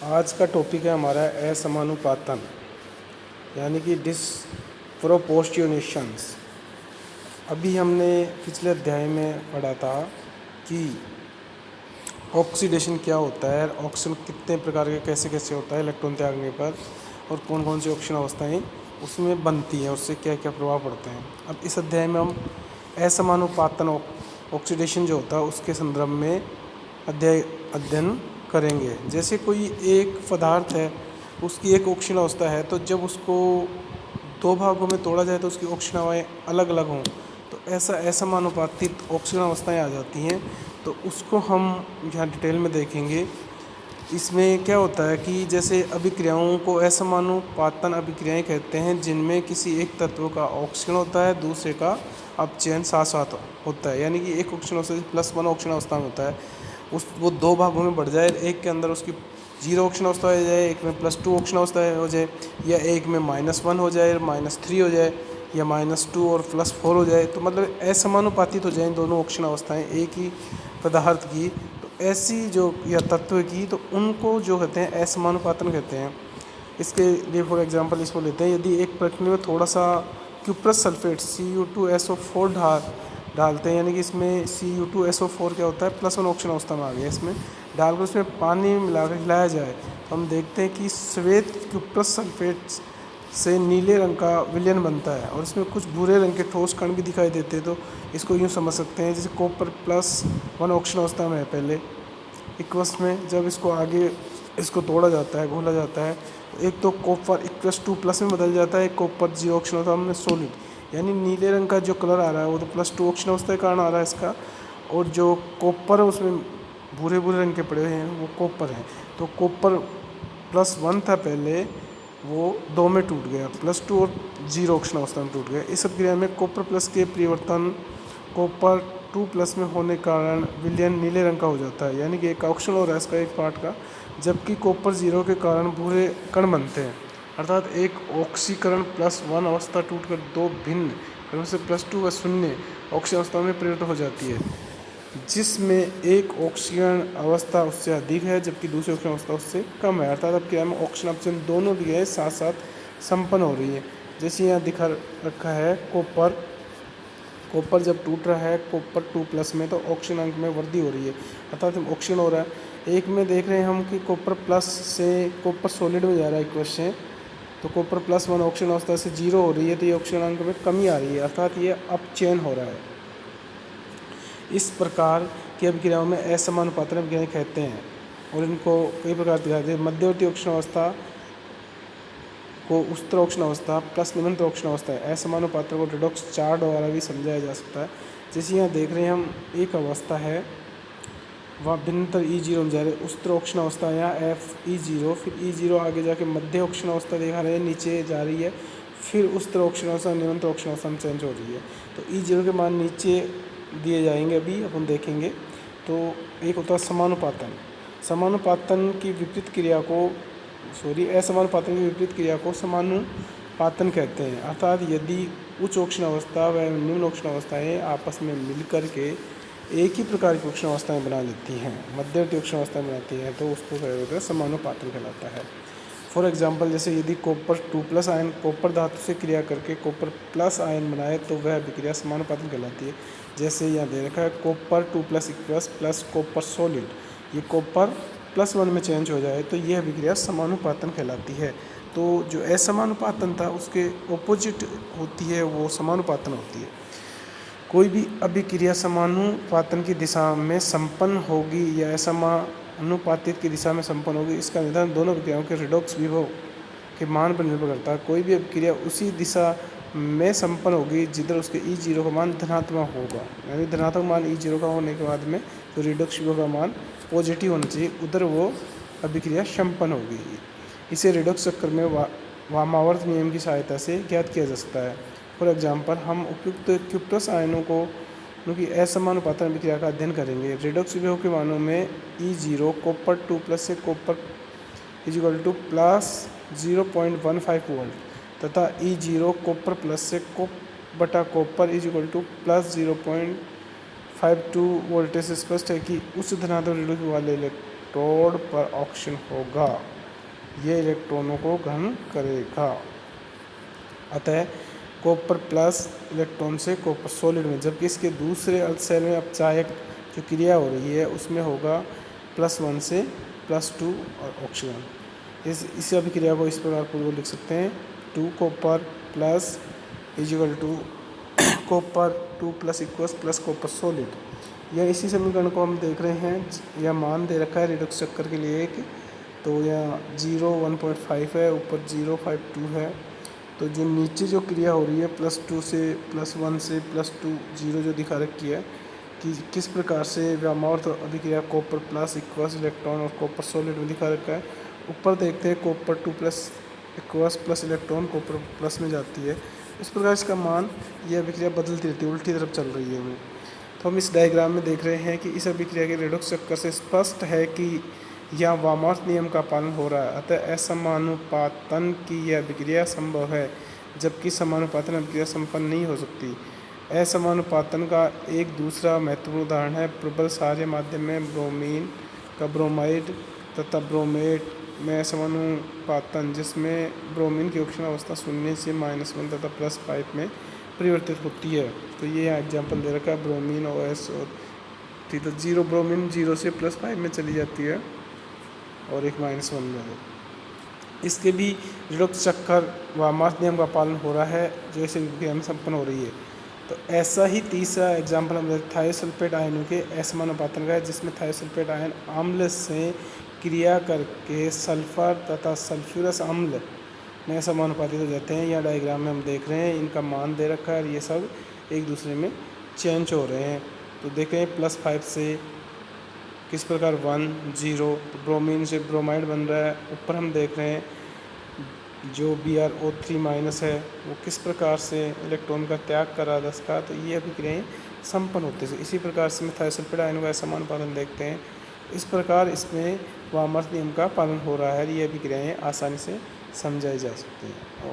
आज का टॉपिक है हमारा असमानुपातन यानी कि डिसप्रोपोर्शनेशंस। अभी हमने पिछले अध्याय में पढ़ा था कि ऑक्सीडेशन क्या होता है, ऑक्सीजन कितने प्रकार के कैसे कैसे होता है इलेक्ट्रॉन त्यागने पर, और कौन कौन सी ऑक्सीजन अवस्थाएं उसमें बनती हैं, उससे क्या क्या प्रभाव पड़ते हैं। अब इस अध्याय में हम असमानुपातन ऑक्सीडेशन जो होता है उसके संदर्भ में अध्ययन करेंगे। जैसे कोई एक पदार्थ है, उसकी एक ऑक्सीजन अवस्था है, तो जब उसको दो भागों में तोड़ा जाए तो उसकी ऑक्सीजन हवाएँ अलग अलग हों, तो ऐसा असमानुपातित ऑक्सीजन अवस्थाएँ आ जाती हैं। तो उसको हम यहाँ डिटेल में देखेंगे। इसमें क्या होता है कि जैसे अभिक्रियाओं को असमानुपातन अभिक्रियाएँ कहते हैं, जिनमें किसी एक तत्व का ऑक्सीजन होता है, दूसरे का अपचयन साथ साथ होता है। यानी कि एक ऑक्सीजन अवस्था +1 ऑक्सीजन अवस्था में होता है, वो दो भागों में बढ़ जाए, एक के अंदर उसकी 0 ऑक्सीजन अवस्था हो जाए, एक में +2 ऑक्सीजन अवस्था हो जाए, या एक में -1 हो जाए, -3 हो जाए, या -2 और +4 हो जाए, तो मतलब असमानुपातित हो जाए दोनों ऑक्सीजन अवस्थाएं एक ही पदार्थ की। तो ऐसी जो या तत्व की, तो उनको जो कहते हैं असमानुपातन कहते हैं। इसके लिए फॉर एग्जांपल इसको लेते हैं, यदि एक प्रक्रिया में थोड़ा सा क्यूप्रस सल्फेट Cu2SO4 डालते हैं, यानी कि इसमें Cu2SO4 क्या होता है, +1 ऑक्सीजन अवस्था में आ गया, इसमें डालकर उसमें पानी मिलाकर हिलाया जाए, तो हम देखते हैं कि श्वेत क्यूप्रस सल्फेट से नीले रंग का विलयन बनता है, और इसमें कुछ भूरे रंग के ठोस कण भी दिखाई देते हैं। तो इसको यूँ समझ सकते हैं जैसे कॉपर +1 ऑक्सीजन अवस्था में है पहले इक्वस में, जब इसको आगे इसको तोड़ा जाता है, घोला जाता है, एक तो कॉपर +2 में बदल जाता है, कॉपर 0 ऑक्सीजन अवस्था में सॉलिड, यानी नीले रंग का जो कलर आ रहा है वो तो +2 ऑक्सीजन अवस्था के कारण आ रहा है इसका, और जो कॉपर है उसमें भूरे भूरे रंग के पड़े हुए हैं वो कॉपर है। तो कॉपर +1 था पहले, वो 2 में टूट गया, +2 और 0 ऑक्सीजन अवस्था में टूट गया। इस क्रिया में कॉपर प्लस के परिवर्तन कॉपर 2+ में होने के कारण विलयन नीले रंग का हो जाता है, यानी कि एक ऑक्सीजन हो रहा है इसका एक पार्ट का, जबकि कॉपर 0 के कारण भूरे कण बनते हैं। अर्थात एक ऑक्सीकरण +1 अवस्था टूटकर दो भिन्न कणों से +2 व 0 ऑक्सीजन अवस्था में परिवर्तित हो जाती है, जिसमें एक ऑक्सीजन अवस्था उससे अधिक है जबकि दूसरी ऑक्सीजन अवस्था उससे कम है। अर्थात अब क्या है, ऑक्सीजन अपचयन दोनों क्रियाएं साथ साथ संपन्न हो रही है। जैसे यहाँ दिखा रखा है कॉपर जब टूट रहा है कॉपर 2+ में, तो ऑक्सीजन अंक में वृद्धि हो रही है, अर्थात ऑक्सीजन हो रहा है। एक में देख रहे हैं हम कि कॉपर प्लस से कॉपर सॉलिड में जा रहा है इक्वेशन से, तो कॉपर +1 ऑक्सीजन अवस्था से 0 हो रही है, तो ये ऑक्सीजन अंक में कमी आ रही है, अर्थात ये अपचयन हो रहा है। इस प्रकार की अभिक्रियाओं में असमानुपातन अभिक्रियाएं कहते हैं, और इनको कई प्रकार दिखाते हैं। मध्यवर्ती ऑक्सीजन अवस्था को उच्चतर ऑक्सीजन अवस्था प्लस निम्नतर ऑक्सीजन अवस्था है। असमानुपातन को रेडॉक्स चार्ट द्वारा भी समझाया जा सकता है। जैसे यहाँ देख रहे हैं हम, एक अवस्था है वह भिन्नतर E0 में जा रहे हैं, उच्चतर ऑक्सीजन अवस्था यहाँ FE0, फिर E0 आगे जाके मध्य ऑक्सीजन अवस्था दिखा रहे हैं, नीचे जा रही है, फिर उच्चतर ऑक्सीजन अवस्था निम्नतर ऑक्सीजन अवस्था में चेंज हो रही है। तो E0 के मान नीचे दिए जाएंगे, अभी अपन देखेंगे। तो एक होता है समानुपातन की विपरीत क्रिया को असमानुपातन की विपरीत क्रिया को समानुपातन कहते हैं। अर्थात यदि उच्च ऑक्सीजन अवस्था व निम्न ऑक्सीजन अवस्थाएं आपस में मिलकर के एक ही प्रकार की ऑक्सीजन अवस्थाएं बना लेती हैं, मध्यवर्ती ऑक्सीजन अवस्थाएं बनाती हैं, तो उसको कहते हैं समानुपातन कहलाता है। फॉर एग्जांपल, जैसे यदि कॉपर 2+ आयन कॉपर धातु से क्रिया करके कॉपर प्लस आयन बनाए, तो वह अभिक्रिया समानुपातन कहलाती है। जैसे यहाँ दे रखा है copper 2+ equals plus copper solid, ये कॉपर +1 में चेंज हो जाए तो यह अभिक्रिया समानुपातन कहलाती है। तो जो असमानुपातन था उसके ऑपोजिट होती है, वो समानुपातन होती है। कोई भी अभिक्रिया समानुपातन की दिशा में संपन्न होगी या असमानुपातित की दिशा में संपन्न होगी, इसका निर्धारण दोनों अभिक्रियाओं के रेडॉक्स विभव के मान पर निर्भर करता है। कोई भी अभिक्रिया उसी दिशा में संपन्न होगी जिधर उसके E0 का मान धनात्मक होगा, यानी धनात्मक मान E0 का होने के बाद में जो रेडॉक्स विभव का मान पॉजिटिव होना चाहिए, उधर वो अभिक्रिया संपन्न होगी। इसे रेडॉक्स चक्र में वामावर्त नियम की सहायता से ज्ञात किया जा सकता है। फॉर एग्जांपल, हम उपयुक्त क्यूप्रस आयनों की असमानुपातन अभिक्रिया का अध्ययन करेंगे। रेडॉक्स विभव के मानों में E0 कॉपर 2+ से कॉपर = +0.15 वोल्ट तथा E0 कॉपर प्लस से कॉपर = +0.52 वोल्ट से स्पष्ट है कि उच्च धनात्मक रेडॉक्स वाले इलेक्ट्रोड पर ऑक्सीजन होगा, ये इलेक्ट्रॉनों को ग्रहण करेगा। अतः कॉपर प्लस इलेक्ट्रॉन से कॉपर सॉलिड में, जबकि इसके दूसरे अर्ध सेल में अपचायक जो क्रिया हो रही है उसमें होगा +1 से +2 और ऑक्सीजन। इस अभिक्रिया को इस प्रकार पूर्व लिख सकते हैं 2 copper plus equal to copper 2 plus equals plus copper solid. यह इसी समीकरण को हम देख रहे हैं, यह मान दे रखा है रिडक्स चक्कर के लिए एक, तो यह 0 1.5 है, ऊपर 0.52 है। तो जो नीचे जो क्रिया हो रही है +2 से +1 से +2 0 जो दिखा रखी है कि किस प्रकार से व्यामावर्त अभिक्रिया कॉपर प्लस इक्वल्स इलेक्ट्रॉन और कॉपर सॉलिड में दिखा रखा है। ऊपर देखते हैं copper 2 plus equals plus electron copper plus में जाती है, इस प्रकार इसका मान यह अभिक्रिया बदलती रहती है, उल्टी तरफ चल रही है वो। तो हम इस डायग्राम में देख रहे हैं कि इस अभिक्रिया के रेडॉक्स चक्कर से स्पष्ट है कि यहाँ वामावर्त नियम का पालन हो रहा है, अतः असमानुपातन की यह अभिक्रिया संभव है, जबकि समानुपातन अभिक्रिया संपन्न नहीं हो सकती। असमानुपातन का एक दूसरा महत्वपूर्ण उदाहरण है प्रबल क्षारीय माध्यम में ब्रोमीन का ब्रोमाइड तथा ब्रोमेट में असमानुपातन, जिसमें ब्रोमीन की ऑक्सीजन अवस्था 0 से -1 तथा +5 में परिवर्तित होती है। तो ये यहाँ एग्जाम्पल दे रखा है ब्रोमीन OS और ठीक है 0 ब्रोमीन 0 से +5 में चली जाती है और एक -1 में है। इसके भी रिडक्स चक्कर वामावर्त नियम का पालन हो रहा है जो इस अभिक्रिया में संपन्न हो रही है। तो ऐसा ही तीसरा एग्जाम्पल हम थायोसल्फेट आयनों के असमानुपातन का है, जिसमें थायोसल्फेट आयन अम्ल से क्रिया करके सल्फर तथा सल्फ्यूरस अम्ल में समानुपातित हो जाते हैं। यह डायग्राम में हम देख रहे हैं, इनका मान दे रखा है और ये सब एक दूसरे में चेंज हो रहे हैं। तो देख रहे हैं +5 से किस प्रकार 1 0 ब्रोमीन से ब्रोमाइड बन रहा है। ऊपर हम देख रहे हैं जो BrO3- है वो किस प्रकार से इलेक्ट्रॉन का त्याग कर रहा है 10 का, तो ये अभिक्रियाएँ संपन्न होते हैं। इसी प्रकार से में थायोसल्फेट आयनों का समानुपातन देखते हैं, इस प्रकार इसमें वामावर्त नियम का पालन हो रहा है। ये अभिक्रियाएँ आसानी से समझाई जा सकती हैं।